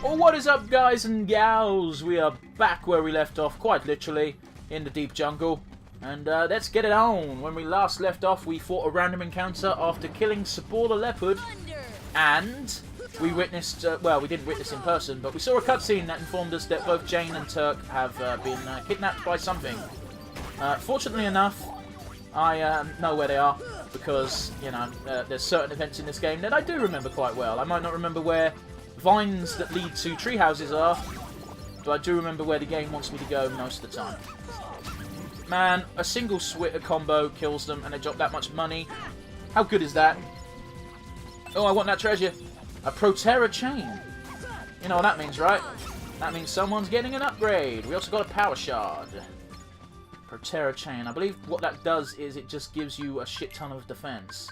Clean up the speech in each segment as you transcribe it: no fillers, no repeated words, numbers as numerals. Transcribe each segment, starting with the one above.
Oh, what is up, guys and gals? We are back where we left off, quite literally, in the deep jungle. And let's get it on. When we last left off, we fought a random encounter after killing Sabor the Leopard. And we witnessed, well, we didn't witness in person, but we saw a cutscene that informed us that both Jane and Turk have been kidnapped by something. Fortunately enough, I know where they are, because, you know, there's certain events in this game that I do remember quite well. I might not remember where vines that lead to tree houses are, but I do remember where the game wants me to go most of the time. Man, a single combo kills them and they drop that much money. How good is that? Oh, I want that treasure. A Proterra chain. You know what that means, right? That means someone's getting an upgrade. We also got a power shard. Proterra chain. I believe what that does is it just gives you a shit ton of defense.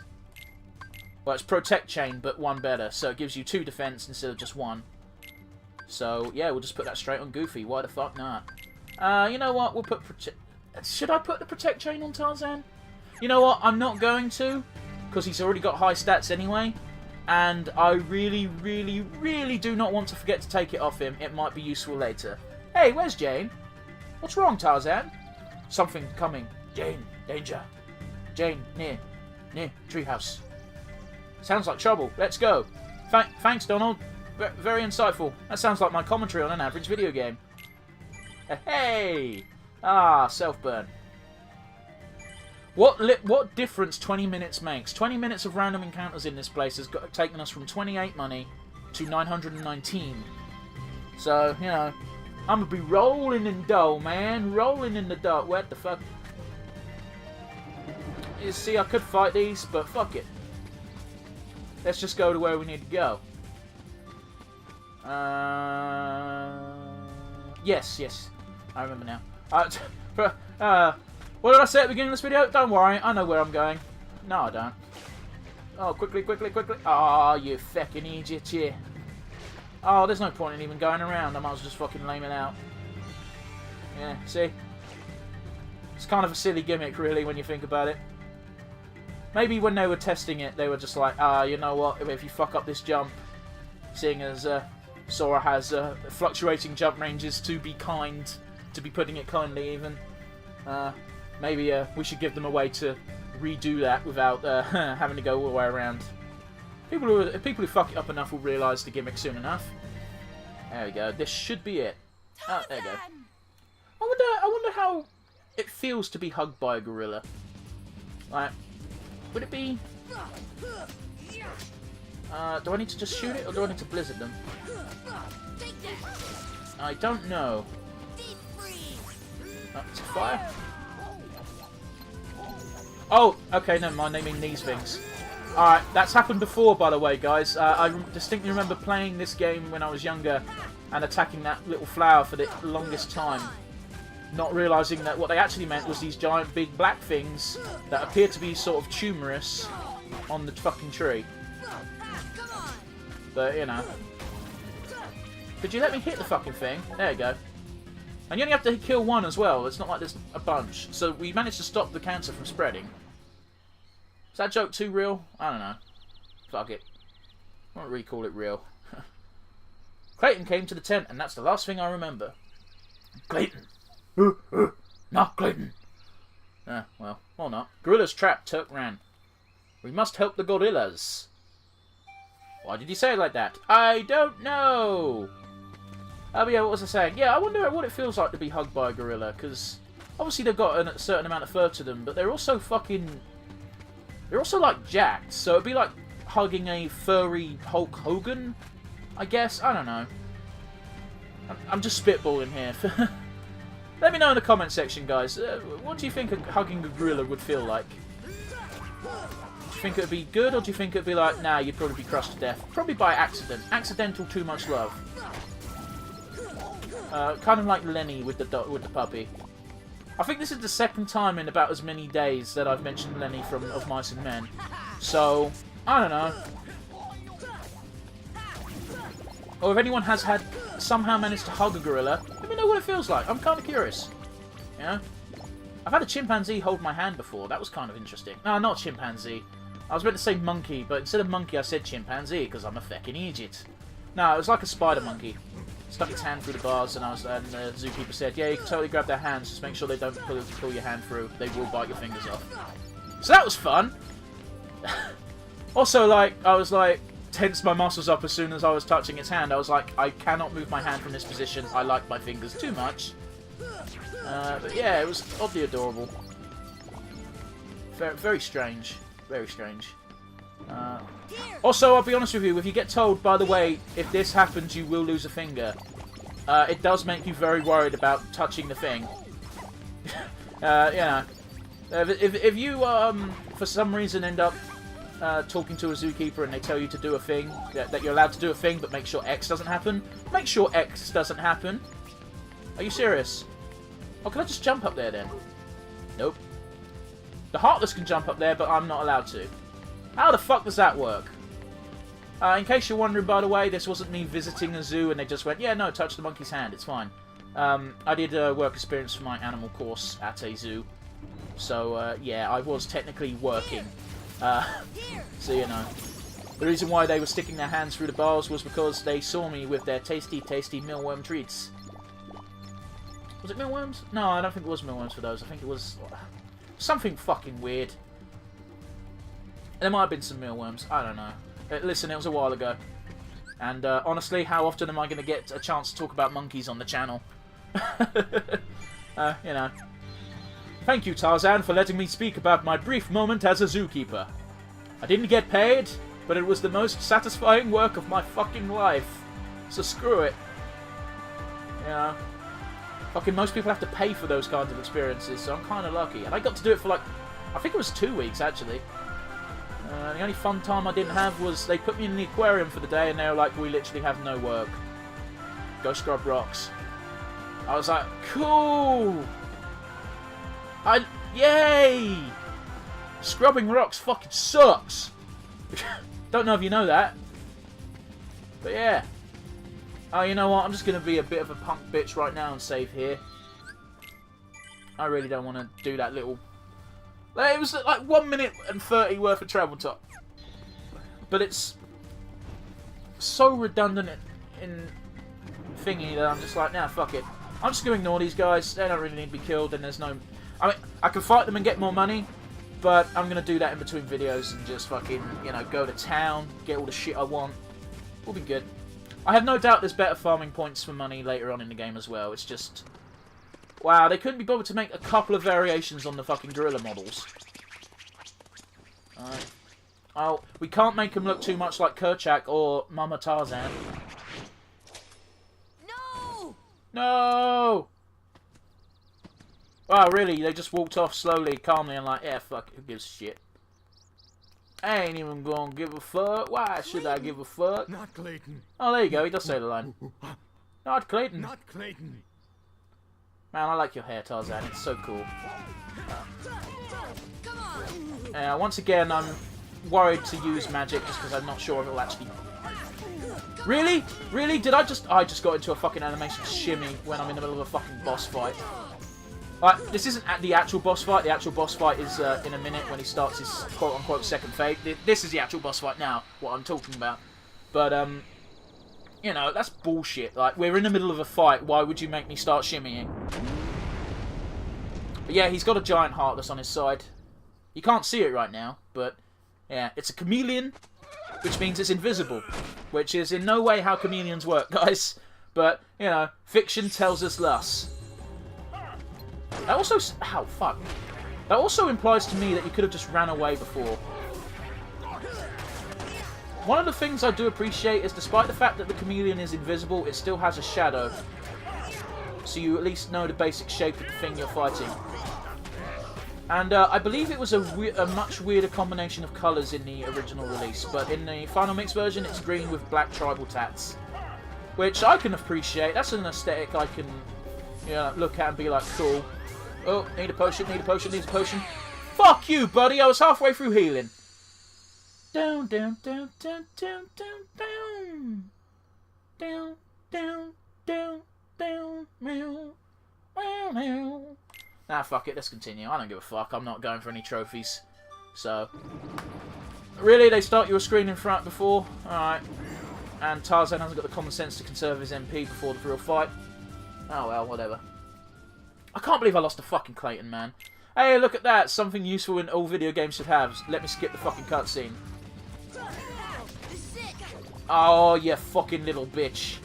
Well, it's Protect chain, but one better. So it gives you 2 defense instead of just 1. So, yeah, we'll just put that straight on Goofy. Why the fuck not? You know what? We'll put should I put the Protect chain on Tarzan? You know what? I'm not going to, because he's already got high stats anyway. And I really, really, really do not want to forget to take it off him. It might be useful later. Hey, where's Jane? What's wrong, Tarzan? Something coming. Jane, danger. Jane, near treehouse. Sounds like trouble. Let's go. Thanks, Donald. Very insightful. That sounds like my commentary on an average video game. Hey! Ah, self-burn. What difference 20 minutes makes? 20 minutes of random encounters in this place has taken us from 28 money to 919. So, you know, I'm gonna be rolling in dough, man. Rolling in the dough. What the fuck? You see, I could fight these, but fuck it. Let's just go to where we need to go. Yes. I remember now. What did I say at the beginning of this video? Don't worry, I know where I'm going. No, I don't. Oh, quickly. Oh, you fucking idiot, yeah. Oh, there's no point in even going around. I might as well just fucking lame it out. Yeah, see? It's kind of a silly gimmick, really, when you think about it. Maybe when they were testing it, they were just like, you know what, if you fuck up this jump, seeing as Sora has fluctuating jump ranges, to be putting it kindly even, maybe we should give them a way to redo that without having to go all the way around. People who fuck it up enough will realise the gimmick soon enough. There we go, this should be it. Oh, there we go. I wonder how it feels to be hugged by a gorilla. Like, would it be... do I need to just shoot it, or do I need to blizzard them? I don't know. It's a fire. Oh, okay, never mind, they mean these things. Alright, that's happened before, by the way, guys. I distinctly remember playing this game when I was younger and attacking that little flower for the longest time. Not realising that what they actually meant was these giant big black things that appear to be sort of tumorous on the fucking tree. But, you know. Could you let me hit the fucking thing? There you go. And you only have to kill one as well. It's not like there's a bunch. So we managed to stop the cancer from spreading. Is that joke too real? I don't know. Fuck it. I won't really call it real. Clayton came to the tent, and that's the last thing I remember. Clayton! Not Clayton! Well not. Gorillas trapped, Turk ran. We must help the gorillas. Why did you say it like that? I don't know! But yeah, what was I saying? Yeah, I wonder what it feels like to be hugged by a gorilla, because obviously they've got a certain amount of fur to them, but they're also like jacked, so it'd be like hugging a furry Hulk Hogan, I guess? I don't know. I'm just spitballing here. Let me know in the comment section, guys. What do you think hugging a gorilla would feel like? Do you think it would be good, or do you think it would be like, nah, you'd probably be crushed to death? Probably by accident. Accidental too much love. Kind of like Lenny with the puppy. I think this is the second time in about as many days that I've mentioned Lenny from Of Mice and Men. So, I don't know. Or if anyone has somehow managed to hug a gorilla, let me know what it feels like. I'm kind of curious. You know? I've had a chimpanzee hold my hand before. That was kind of interesting. No, not chimpanzee. I was meant to say monkey, but instead of monkey I said chimpanzee, because I'm a fucking idiot. No, it was like a spider monkey. Stuck its hand through the bars, and the zookeeper said, yeah, you can totally grab their hands, just make sure they don't pull your hand through. They will bite your fingers off. So that was fun. Also, like, I was like, tensed my muscles up as soon as I was touching its hand. I was like, I cannot move my hand from this position. I like my fingers too much. But yeah, it was oddly adorable. Very, very strange. Very strange. Also, I'll be honest with you, if you get told, by the way, if this happens, you will lose a finger, it does make you very worried about touching the thing. Yeah. If you, for some reason, end up talking to a zookeeper and they tell you to do a thing, that you're allowed to do a thing, but make sure X doesn't happen, make sure X doesn't happen. Are you serious? Oh, can I just jump up there then? Nope. The Heartless can jump up there, but I'm not allowed to. How the fuck does that work? In case you're wondering, by the way, this wasn't me visiting a zoo and they just went, yeah, no, touch the monkey's hand, it's fine. I did work experience for my animal course at a zoo. So, yeah, I was technically working. So, you know. The reason why they were sticking their hands through the bars was because they saw me with their tasty, tasty mealworm treats. Was it mealworms? No, I don't think it was mealworms for those. I think it was something fucking weird. There might have been some mealworms. I don't know. Listen, it was a while ago. And honestly, how often am I going to get a chance to talk about monkeys on the channel? You know. Thank you, Tarzan, for letting me speak about my brief moment as a zookeeper. I didn't get paid, but it was the most satisfying work of my fucking life. So screw it. You know. Fucking most people have to pay for those kinds of experiences, so I'm kind of lucky. And I got to do it for like, I think it was 2 weeks, actually. The only fun time I didn't have was they put me in the aquarium for the day and they were like, we literally have no work. Go scrub rocks. I was like, cool! Yay! Scrubbing rocks fucking sucks! Don't know if you know that. But yeah. Oh, you know what? I'm just going to be a bit of a punk bitch right now and save here. I really don't want to do that little... It was like 1 minute and 30 worth of travel time. But it's so redundant in thingy that I'm just like, nah, fuck it. I'm just going to ignore these guys. They don't really need to be killed and there's no... I mean, I can fight them and get more money, but I'm going to do that in between videos and just fucking, you know, go to town, get all the shit I want. We'll be good. I have no doubt there's better farming points for money later on in the game as well. It's just... Wow, they couldn't be bothered to make a couple of variations on the fucking gorilla models. Oh, we can't make them look too much like Kerchak or Mama Tarzan. No! No! Wow, really? They just walked off slowly, calmly, and like, yeah, fuck it, who gives a shit? I ain't even gonna give a fuck. Why should I give a fuck? Not Clayton. Oh, there you go. He does say the line. Not Clayton. Not Clayton. Man, I like your hair, Tarzan. It's so cool. Come on. Once again, I'm worried to use magic just because I'm not sure if it'll actually... Really? Really? I just got into a fucking animation shimmy when I'm in the middle of a fucking boss fight. This isn't the actual boss fight. The actual boss fight is in a minute when he starts his quote-unquote second phase. This is the actual boss fight now, what I'm talking about. But, you know, that's bullshit. Like, we're in the middle of a fight. Why would you make me start shimmying? But yeah, he's got a giant Heartless on his side. You can't see it right now, but, yeah, it's a chameleon, which means it's invisible. Which is in no way how chameleons work, guys. But, you know, fiction tells us thus. That also... Ow, fuck. That also implies to me that you could have just ran away before. One of the things I do appreciate is despite the fact that the chameleon is invisible, it still has a shadow. So you at least know the basic shape of the thing you're fighting. And I believe it was a much weirder combination of colours in the original release. But in the final mix version, it's green with black tribal tats. Which I can appreciate. That's an aesthetic I can... Yeah, look at and be like, cool. Oh, need a potion, need a potion, need a potion. Fuck you, buddy, I was halfway through healing. Down, down, down, down, down, down, down. Down, down, down, down, meow, meow, meow. Nah, fuck it, let's continue. I don't give a fuck, I'm not going for any trophies. So. Really, they start you a screen in front before? Alright. And Tarzan hasn't got the common sense to conserve his MP before the real fight. Oh well, whatever. I can't believe I lost to fucking Clayton, man. Hey, look at that! Something useful in all video games should have. Let me skip the fucking cutscene. Oh, you fucking little bitch.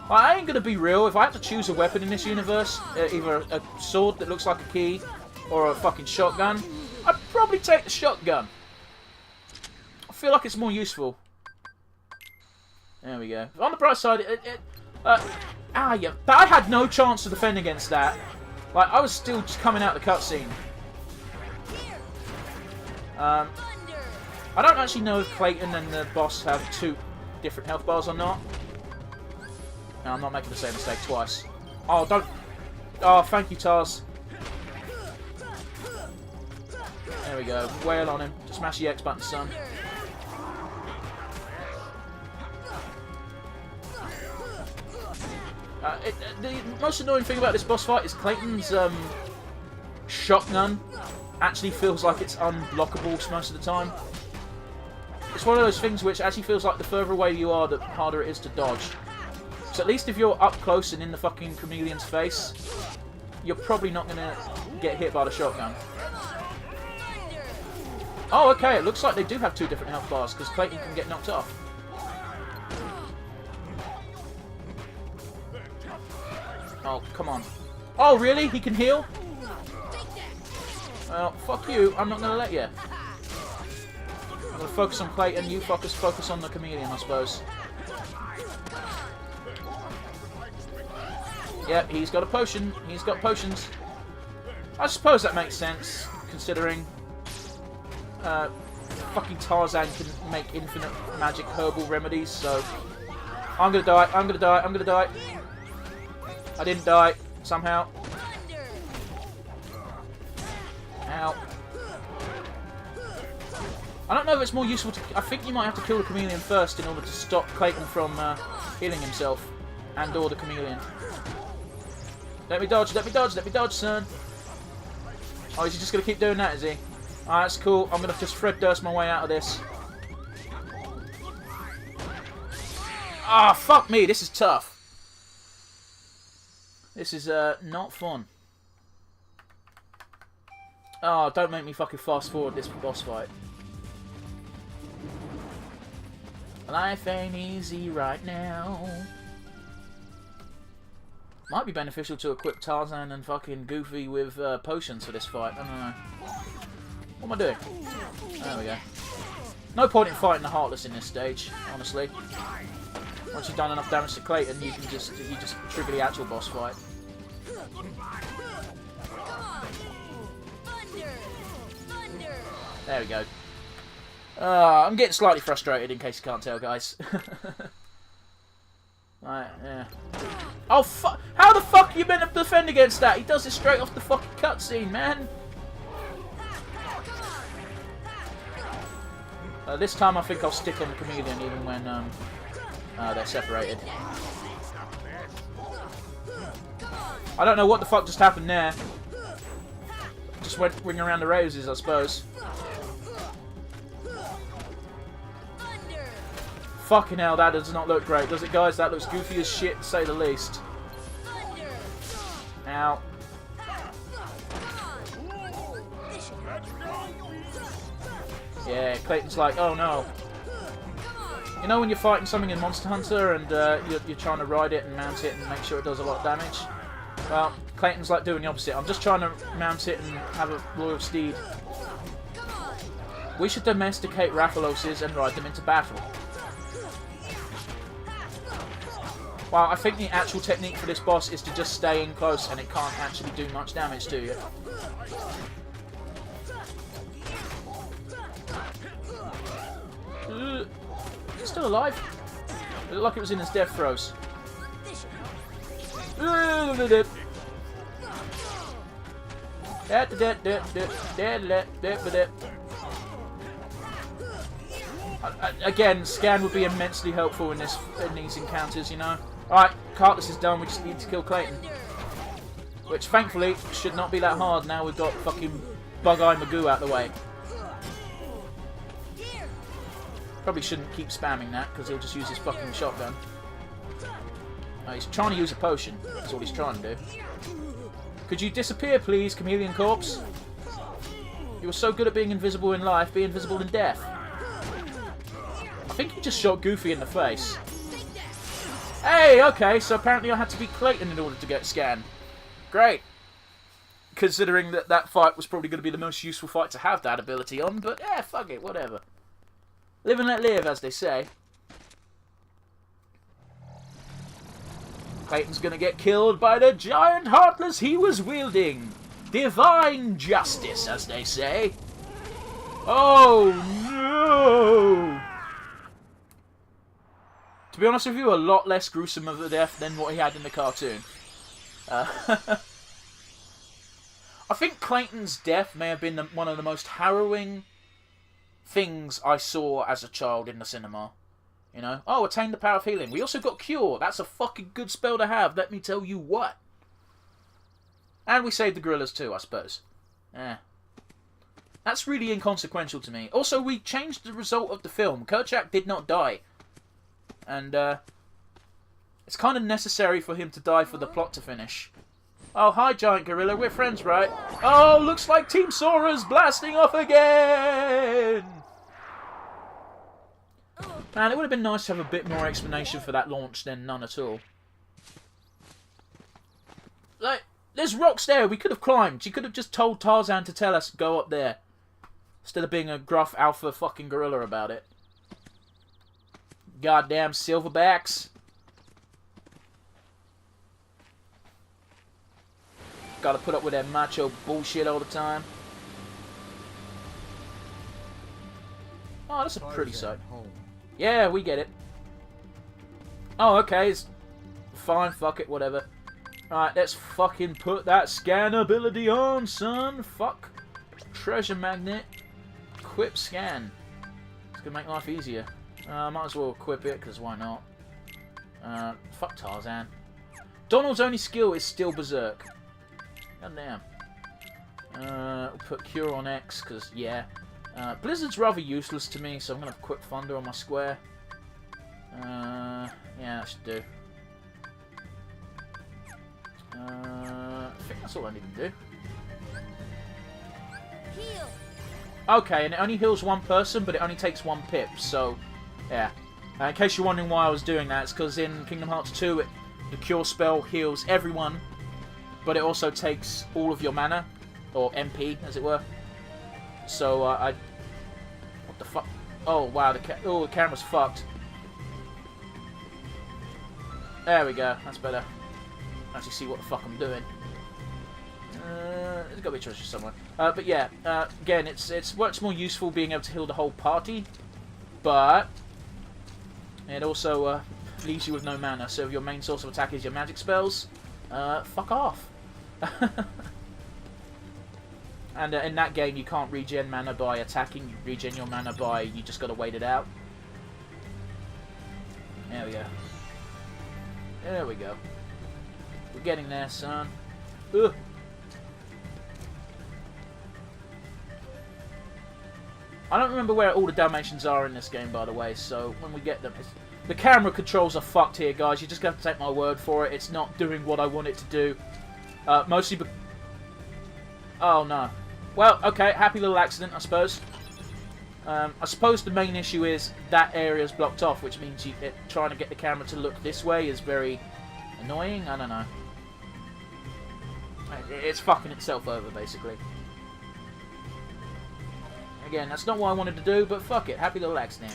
Well, I ain't gonna be real. If I had to choose a weapon in this universe, either a sword that looks like a key or a fucking shotgun, I'd probably take the shotgun. I feel like it's more useful. There we go. On the bright side, yeah. But I had no chance to defend against that. Like, I was still just coming out the cutscene. I don't actually know if Clayton and the boss have 2 different health bars or not. No, I'm not making the same mistake twice. Oh, don't... Oh, thank you, Tars. There we go. Wail on him. Just smash the X button, son. The most annoying thing about this boss fight is Clayton's shotgun actually feels like it's unblockable most of the time. It's one of those things which actually feels like the further away you are, the harder it is to dodge. So at least if you're up close and in the fucking chameleon's face, you're probably not going to get hit by the shotgun. Oh, okay, it looks like they do have 2 different health bars, because Clayton can get knocked off. Oh, come on. Oh, really? He can heal? Well, fuck you. I'm not going to let you. I'm going to focus on Clayton. You focus on the chameleon, I suppose. Yep, he's got a potion. He's got potions. I suppose that makes sense, considering fucking Tarzan can make infinite magic herbal remedies, so... I'm going to die. I'm going to die. I'm going to die. I didn't die, somehow. Ow. I don't know if it's more useful to... I think you might have to kill the chameleon first in order to stop Clayton from healing himself. And or the chameleon. Let me dodge, let me dodge, let me dodge, son. Oh, is he just going to keep doing that, is he? Alright, that's cool. I'm going to just Fred Durst my way out of this. Ah, fuck me, this is tough. This is not fun. Oh, don't make me fucking fast forward this boss fight. Life ain't easy right now. Might be beneficial to equip Tarzan and fucking Goofy with potions for this fight. I don't know. What am I doing? There we go. No point in fighting the Heartless in this stage, honestly. Once you've done enough damage to Clayton, you just trigger the actual boss fight. There we go. I'm getting slightly frustrated, in case you can't tell, guys. Right, yeah. Oh, fuck! How the fuck are you meant to defend against that? He does it straight off the fucking cutscene, man! This time I think I'll stick on the chameleon even when they're separated. I don't know what the fuck just happened there. Just went ring around the roses, I suppose. Fucking hell, that does not look great, does it, guys? That looks goofy as shit, to say the least. Ow. Yeah, Clayton's like, oh no. You know when you're fighting something in Monster Hunter and you're trying to ride it and mount it and make sure it does a lot of damage? Well, Clayton's like doing the opposite. I'm just trying to mount it and have a loyal steed. We should domesticate Rathaloses and ride them into battle. Well, I think the actual technique for this boss is to just stay in close and it can't actually do much damage to you. It's still alive? It looked like it was in his death throes. Again, scan would be immensely helpful in these encounters, you know. Alright, Heartless is done, we just need to kill Clayton. Which, thankfully, should not be that hard now we've got fucking Bug-Eye Magoo out the way. Probably shouldn't keep spamming that, because he'll just use his fucking shotgun. He's trying to use a potion. That's all he's trying to do. Could you disappear, please, Chameleon Corpse? You were so good at being invisible in life, be invisible in death. I think he just shot Goofy in the face. Hey, okay, so apparently I had to beat Clayton in order to get scanned. Great. Considering that that fight was probably going to be the most useful fight to have that ability on, but yeah, fuck it, whatever. Live and let live, as they say. Clayton's going to get killed by the giant heartless he was wielding. Divine justice, as they say. Oh, no! To be honest with you, a lot less gruesome of a death than what he had in the cartoon. I think Clayton's death may have been one of the most harrowing things I saw as a child in the cinema. You know? Oh, attain the power of healing. We also got Cure. That's a fucking good spell to have, let me tell you what. And we saved the gorillas too, I suppose. That's really inconsequential to me. Also, we changed the result of the film. Kerchak did not die. And, it's kind of necessary for him to die for the plot to finish. Oh, hi, Giant Gorilla. We're friends, right? Oh, looks like Team Sora's blasting off again! Man, it would have been nice to have a bit more explanation for that launch than none at all. Like, there's rocks there. We could have climbed. You could have just told Tarzan to tell us to go up there. Instead of being a gruff alpha fucking gorilla about it. Goddamn silverbacks. Gotta put up with that macho bullshit all the time. Oh, that's a pretty sight. Yeah, we get it. Oh, okay. It's fine, fuck it, whatever. Alright, let's fucking put that scan ability on, son. Fuck. Treasure magnet. Equip scan. It's gonna make life easier. Might as well equip it, because why not? Fuck Tarzan. Donald's only skill is still Berserk. God damn. We'll put Cure on X, because, yeah. Blizzard's rather useless to me, so I'm going to equip Thunder on my square. Yeah, that should do. I think that's all I need to do. Heal. Okay, and it only heals one person, but it only takes one pip, so, yeah. In case you're wondering why I was doing that, it's because in Kingdom Hearts 2, the Cure spell heals everyone, but it also takes all of your mana, or MP, as it were. So, what the fuck? Oh, wow, the camera's fucked. There we go, that's better. Actually see what the fuck I'm doing. There's gotta be a treasure somewhere. But yeah, again, it's much more useful being able to heal the whole party, but it also leaves you with no mana, so if your main source of attack is your magic spells, fuck off. And in that game, you can't regen mana by attacking, you regen your mana by, you just gotta wait it out. There we go. There we go. We're getting there, son. Ugh. I don't remember where all the Dalmatians are in this game, by the way, so when we get them... The camera controls are fucked here, guys. You just have to take my word for it. It's not doing what I want it to do. Mostly because... Oh, no. Well, okay, happy little accident, I suppose. I suppose the main issue is that area's blocked off, which means trying to get the camera to look this way is very annoying. I don't know. It's fucking itself over, basically. Again, that's not what I wanted to do, but fuck it. Happy little accident.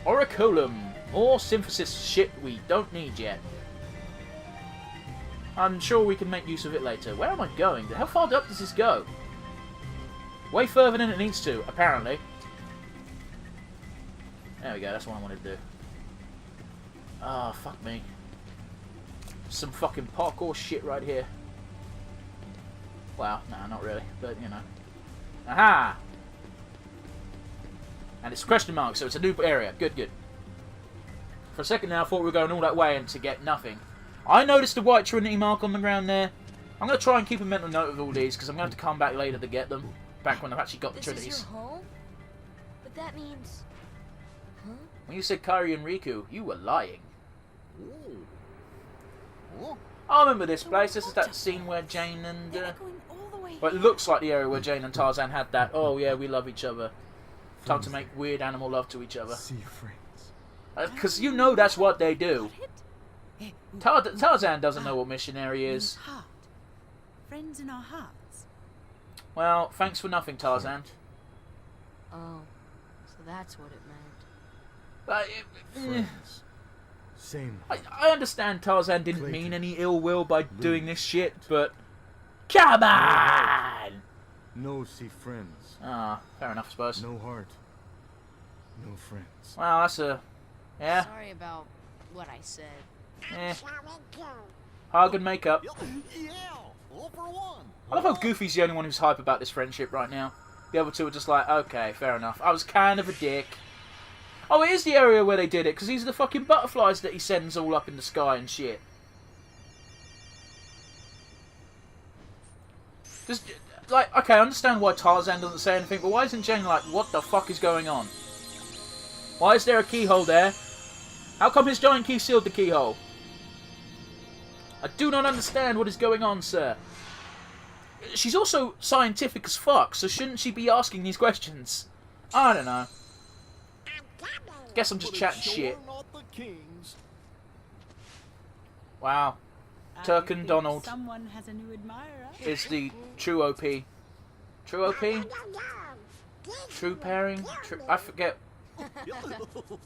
Oraculum. More synthesis shit we don't need yet. I'm sure we can make use of it later. Where am I going? How far up does this go? Way further than it needs to, apparently. There we go, that's what I wanted to do. Ah, oh, fuck me. Some fucking parkour shit right here. Well, no, not really, but, you know. Aha! And it's question mark, so it's a new area. Good, good. For a second now, I thought we were going all that way and to get nothing. I noticed the white Trinity mark on the ground there. I'm going to try and keep a mental note of all these, because I'm going to have to come back later to get them. Back when I've actually got the Trinities. This is your home? But that means... When you said Kairi and Riku, you were lying. Oh. I remember this place. This is that scene where Jane and... They're going all the way. Well, it looks like the area where Jane and Tarzan had that, oh yeah, we love each other. Time to make weird animal love to each other. Sea friends. Because you know that's what they do. Got it? Tarzan doesn't know what missionary is. Heart. Friends in our hearts. Well, thanks for nothing, Tarzan. Oh, so that's what it meant. But Friends. Same. I understand Tarzan didn't mean any ill will by doing this shit, but... Come on! No sea friends. Ah, fair enough, I suppose. No heart. No friends. Well, that's a... Yeah, Sorry about what I said. eh. Hug and make up. Yeah, all for one. I love how Goofy's the only one who's hype about this friendship right now. The other two are just like, okay, fair enough. I was kind of a dick. Oh, it is the area where they did it, because these are the fucking butterflies that he sends all up in the sky and shit. Just, like, okay, I understand why Tarzan doesn't say anything, but why isn't Jane like, what the fuck is going on? Why is there a keyhole there? How come his giant key sealed the keyhole? I do not understand what is going on, sir. She's also scientific as fuck, so shouldn't she be asking these questions? I don't know. Guess I'm just chatting shit. Wow. Turk and Donald Someone has a new admirer. is the true OP. True OP? True pairing? I forget.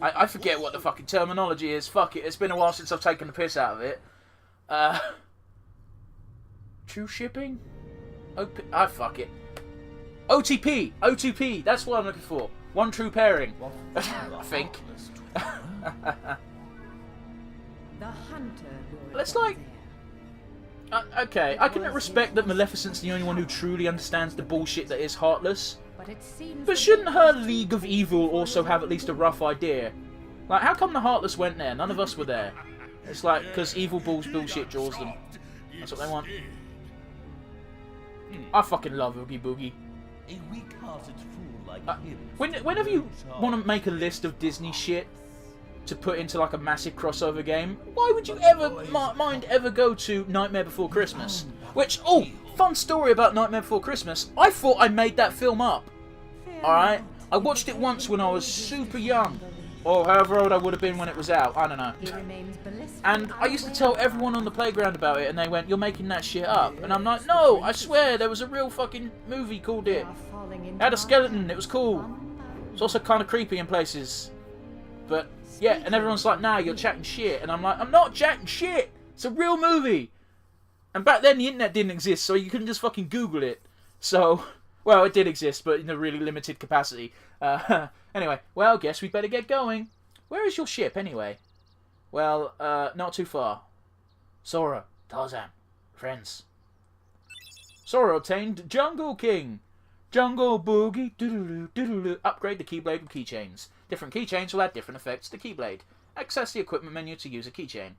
I forget what the fucking terminology is. Fuck it. It's been a while since I've taken the piss out of it. True shipping? Fuck it. OTP! OTP! That's what I'm looking for. One true pairing. I think. The hunter. Let's like... okay, I can respect that Maleficent's the only one who truly understands the bullshit that is Heartless. But shouldn't her League of Evil also have at least a rough idea? Like, how come the Heartless went there? None of us were there. It's like, because evil bullshit draws them. That's what they want. I fucking love Oogie Boogie. A weak-hearted fool like him. Whenever you want to make a list of Disney shit to put into like a massive crossover game, why would you ever mind ever go to Nightmare Before Christmas? Which, oh, fun story about Nightmare Before Christmas. I thought I made that film up. Alright? I watched it once when I was super young. Or however old I would have been when it was out. I don't know. And I used to tell everyone on the playground about it, and they went, "You're making that shit up." And I'm like, "No, I swear, there was a real fucking movie called it. It had a skeleton, it was cool. It's also kind of creepy in places." But, yeah, and everyone's like, "Nah, you're chatting shit." And I'm like, "I'm not chatting shit! It's a real movie!" And back then, the internet didn't exist, so you couldn't just fucking Google it. So, well, it did exist, but in a really limited capacity. Anyway, well, guess we better get going. Where is your ship, anyway? Well, not too far. Sora, Tarzan, friends. Sora obtained Jungle King. Jungle Boogie, doodaloo, doodaloo. Upgrade the Keyblade with keychains. Different keychains will add different effects to the Keyblade. Access the equipment menu to use a keychain.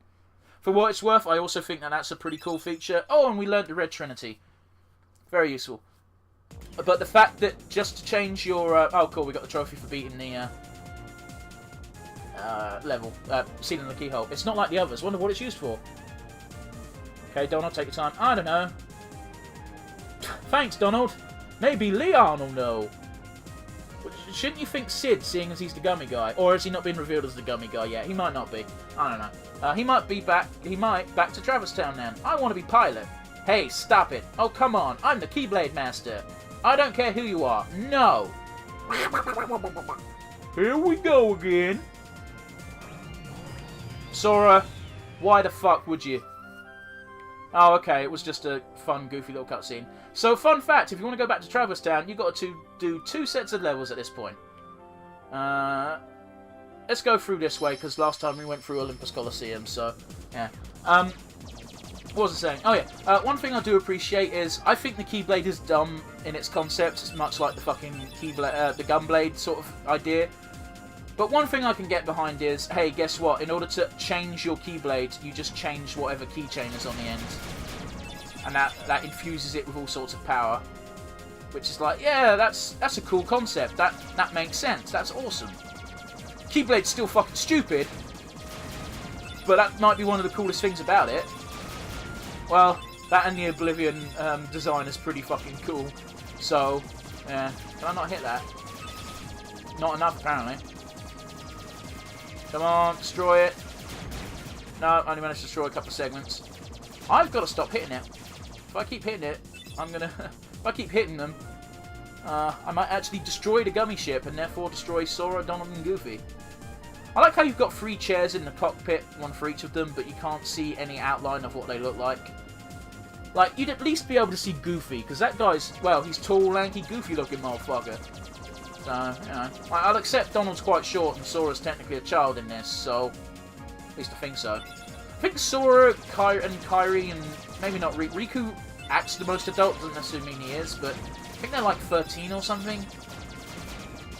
For what it's worth, I also think that that's a pretty cool feature. Oh, and we learnt the Red Trinity. Very useful. But the fact that just to change your... oh, cool, we got the trophy for beating the level. Sealing the keyhole. It's not like the others. Wonder what it's used for. Okay, Donald, take your time. I don't know. Thanks, Donald. Maybe Leon will know. Shouldn't you think Sid, seeing as he's the gummy guy? Or has he not been revealed as the gummy guy yet? He might not be. I don't know. He might be back. He might back to Traverse Town then. I want to be pilot. Hey, stop it. Oh, come on. I'm the Keyblade Master. I don't care who you are. No. Here we go again. Sora, why the fuck would you? Oh, okay. It was just a fun, goofy little cutscene. So, fun fact, if you want to go back to Traverse Town, you've got to do 2 sets of levels at this point. Let's go through this way, because last time we went through Olympus Coliseum, so, yeah. What was I saying? Oh yeah, one thing I do appreciate is, I think the Keyblade is dumb in its concept. It's much like the fucking Keyblade, the Gunblade sort of idea. But one thing I can get behind is, hey, guess what? In order to change your Keyblade, you just change whatever keychain is on the end. And that infuses it with all sorts of power. Which is like, yeah, that's a cool concept. That makes sense. That's awesome. Keyblade's still fucking stupid, but that might be one of the coolest things about it. Well, that and the Oblivion design is pretty fucking cool. So, yeah. Can I not hit that? Not enough, apparently. Come on, destroy it. No, I only managed to destroy a couple of segments. I've got to stop hitting it. If I keep hitting it, I'm gonna... if I keep hitting them, I might actually destroy the gummy ship and therefore destroy Sora, Donald, and Goofy. I like how you've got 3 chairs in the cockpit, one for each of them, but you can't see any outline of what they look like. Like, you'd at least be able to see Goofy, because that guy's, well, he's tall, lanky, goofy-looking motherfucker. So, you know, I'll accept Donald's quite short and Sora's technically a child in this, so at least I think so. I think Sora, and Kairi, and maybe not Riku acts the most adult, doesn't necessarily mean he is, but I think they're like 13 or something.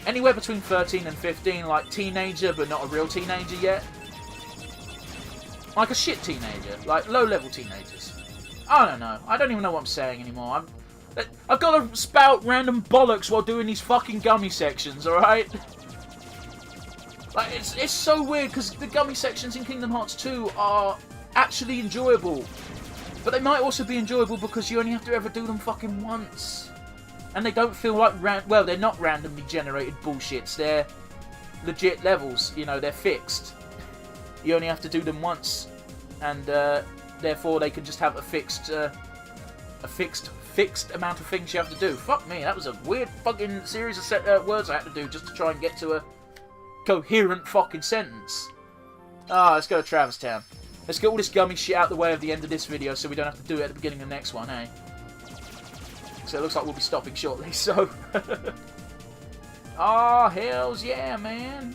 Anywhere between 13 and 15, like teenager, but not a real teenager yet. Like a shit teenager, like low-level teenagers. I don't know. I don't even know what I'm saying anymore. I've got to spout random bollocks while doing these fucking gummy sections, alright? Like, it's so weird, because the gummy sections in Kingdom Hearts 2 are actually enjoyable. But they might also be enjoyable because you only have to ever do them fucking once. And they don't feel like, well, they're not randomly generated bullshits. They're legit levels, you know, they're fixed. You only have to do them once. And, therefore, they can just have a fixed amount of things you have to do. Fuck me, that was a weird fucking series of words I had to do just to try and get to a coherent fucking sentence. Ah, let's go to Travis Town. Let's get all this gummy shit out the way of the end of this video so we don't have to do it at the beginning of the next one, eh? So it looks like we'll be stopping shortly, so... Ah, hells yeah, man.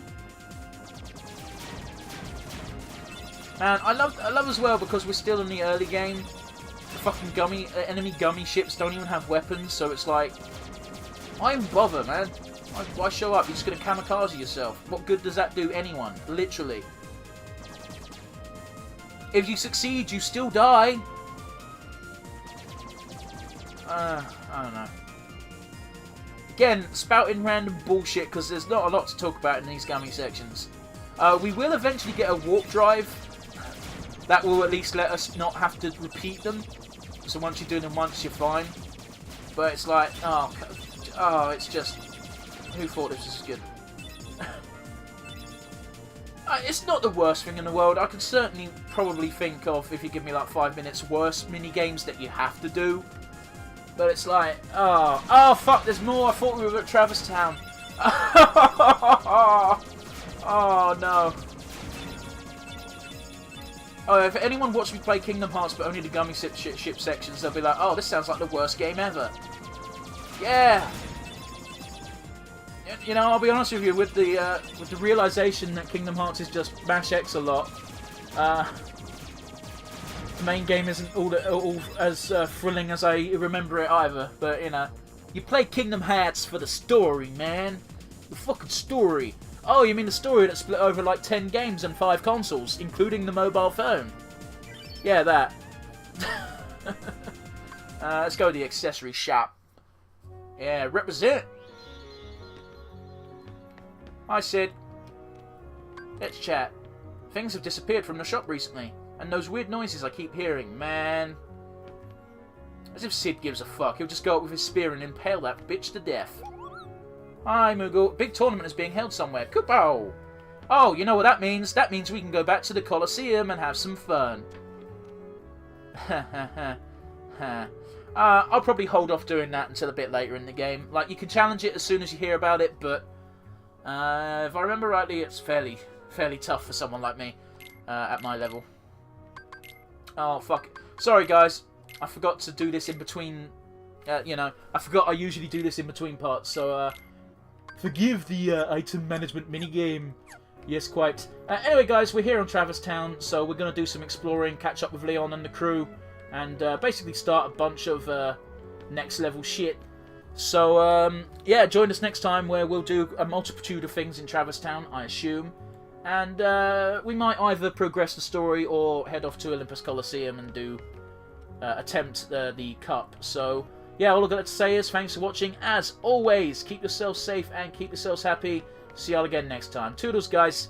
Man, I love as well, because we're still in the early game, the fucking enemy gummy ships don't even have weapons, so it's like, why even bother, man? Why show up? You're just going to kamikaze yourself. What good does that do anyone? Literally. If you succeed, you still die. I don't know. Again, spouting random bullshit, because there's not a lot to talk about in these gummy sections. We will eventually get a warp drive. That will at least let us not have to repeat them. So once you do them once, you're fine. But it's like, oh, it's just... Who thought this was good? It's not the worst thing in the world. I could certainly probably think of, if you give me like 5 minutes, worse mini-games that you have to do. But it's like, oh fuck, there's more. I thought we were at Travis Town. Oh no. Oh, if anyone watched me play Kingdom Hearts but only the gummy ship sections, they'll be like, oh, this sounds like the worst game ever. Yeah. You know, I'll be honest with you, with the realization that Kingdom Hearts is just Mash X a lot, the main game isn't all as thrilling as I remember it either. But, you know, you play Kingdom Hearts for the story, man. The fucking story. Oh, you mean the story that's split over like 10 games and 5 consoles, including the mobile phone? Yeah, that. Let's go to the accessory shop. Yeah, represent. Hi, Sid. Let's chat. Things have disappeared from the shop recently, and those weird noises I keep hearing, man. As if Sid gives a fuck. He'll just go up with his spear and impale that bitch to death. Hi, Moogle. Big tournament is being held somewhere. Kupo! Oh, you know what that means? That means we can go back to the Colosseum and have some fun. I'll probably hold off doing that until a bit later in the game. Like, you can challenge it as soon as you hear about it, but if I remember rightly, it's fairly tough for someone like me at my level. Oh, fuck. Sorry, guys. I forgot to do this in between... you know, I forgot I usually do this in between parts, so... forgive the item management minigame. Yes, quite. Anyway, guys, we're here on Travis Town, so we're going to do some exploring, catch up with Leon and the crew, and basically start a bunch of next level shit. So, yeah, join us next time where we'll do a multitude of things in Travis Town, I assume. And we might either progress the story or head off to Olympus Coliseum and do attempt the cup. So, yeah, all I've got to say is thanks for watching. As always, keep yourselves safe and keep yourselves happy. See y'all again next time. Toodles, guys.